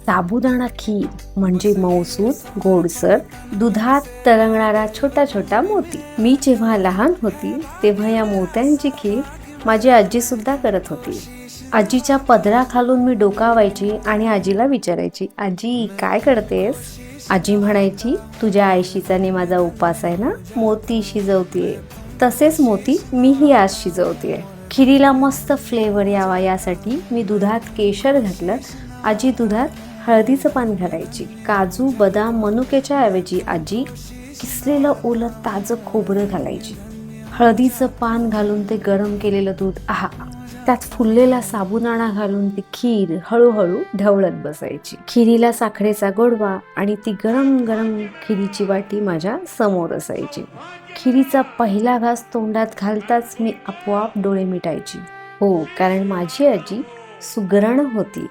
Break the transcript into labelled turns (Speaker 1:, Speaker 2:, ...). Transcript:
Speaker 1: साबुदाणा खीर म्हणजे मऊसूत, गोडसर, दुधात तरंगणारा छोटा छोटा मोती. मी जेव्हा लहान होती तेव्हा या मोत्यांची खीर माझी आजी सुद्धा करत होती. आजीच्या पदराखालून मी डोकावायची आणि आजीला विचारायची, आजी काय करतेस? आजी म्हणायची, तुझ्या आयशीचाने माझा उपास आहे ना, मोती शिजवतेय. तसेच मोती मीही आज शिजवतेय. खिरीला मस्त फ्लेवर यावा यासाठी मी दुधात केशर घातलं. आजी दुधात हळदीचं पान घालायची. काजू, बदाम, मनुक्याच्या ऐवजी आजी किसलेलं ओलं ताजं खोबरं घालायची. हळदीचं पान घालून ते गरम केलेलं दूध, आहा, त्यात फुललेला साबुदाणा घालून ती खीर हळूहळू ढवळत बसायची. खिरीला साखरेचा गोडवा आणि ती गरम गरम खिरीची वाटी माझ्या समोर असायची. खिरीचा पहिला घास तोंडात घालताच मी आपोआप डोळे मिटायची. हो, कारण माझी आजी सुगरण होती.